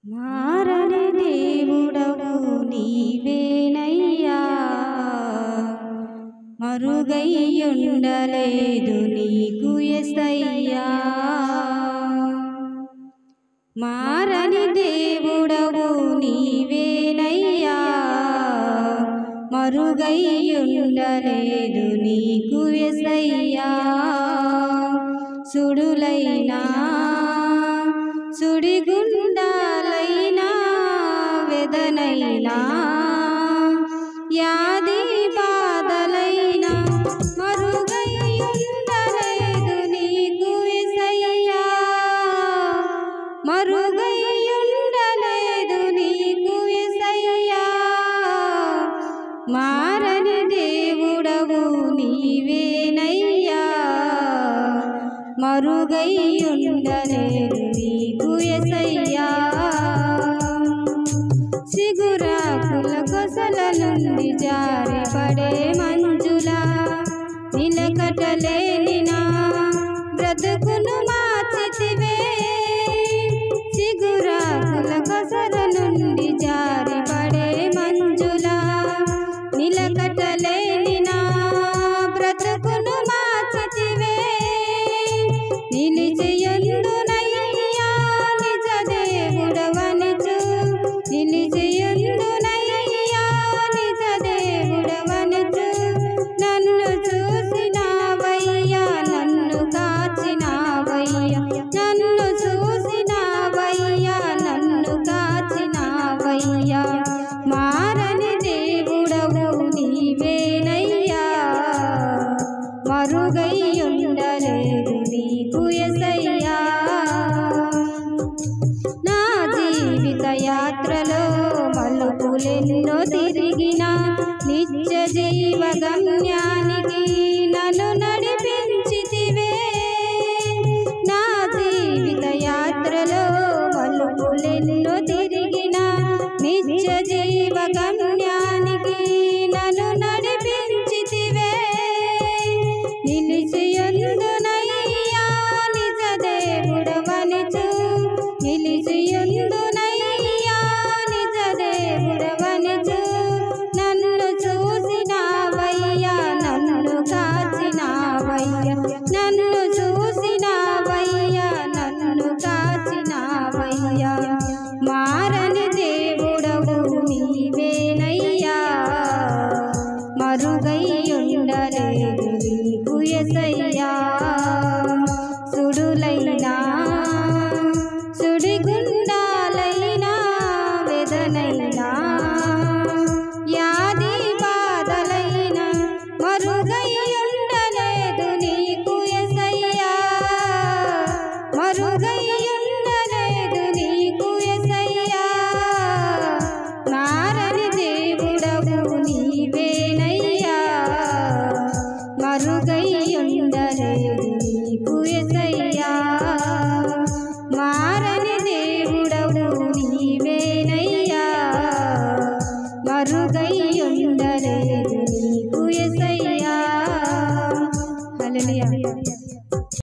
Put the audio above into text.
మారని దేవుడవు నీవేనయ్యా, మరుగయ్యుండలేదు నీకు యేసయ్యా. మారని దేవుడవు నీవేనయ్యా, మరుగయ్యుండలేదు నీకు యేసయ్యా. సుడులైనా సుడిగుండాలైనా వేదనైనా యాది బాధలైనా మరుగయ్యుండలేదు నీకు యేసయ్యా, మరుగయ్యుండలేదు నీకు యేసయ్యా. మారని దేవుడవు నీవేనయ్యా, మరుగయ్యుండలేదు నీకు యేసయ్యా. సిగురాకుల కొసల నుండి జారిపడే మంజులా నిలకడలేని నా బ్రతుకును మార్చితివే. సిగురాకుల కొసల నుండి జారిపడే మంజులా నిలకడలేని నా బ్రతుకును మార్చితివే. నిలిచియుందునయ్యా నిజ దేవుడవనిచు, నిలిచియుందునయ్యా నిజ దేవుడవనిచు. నన్ను చూసినావయ్యా, నన్ను కాచినావయ్యా, నన్ను చూసినావయ్యా, నన్ను కాచినావయ్యా. మారని దేవుడవు నీవేనయ్యా, మరుగయ్యుండలేదు నీకు యేసయ్యా. నా జీవిత యాత్రలో మలుపులెన్నో తిరిగిన నిత్య జీవ గమ్యానికి నన్ను నడిపించితివే. నా జీవిత యాత్రలో మలుపులెన్నో తిరిగిన నిత్య జీవ గమ్యానికి నన్ను నడిపించితివే. నిలిచియుందునయ్యా నిజ దేవుడవనిచు, నిలిచియుందునయ్యా నిజ దేవుడవనిచు. నన్ను చూసినావయ్యా, నన్ను కాచినావయ్యా, నన్ను చూసినావయ్యా, నన్ను కాచినావయ్యా. మారని దేవుడవు నీవేనయ్యా, మరుగయ్యుండలేదు నీకు యేసయ్యా. సుడులైనా సుడిగుండాలైనా వేదనైనా యాది బాధలైనా మరుగ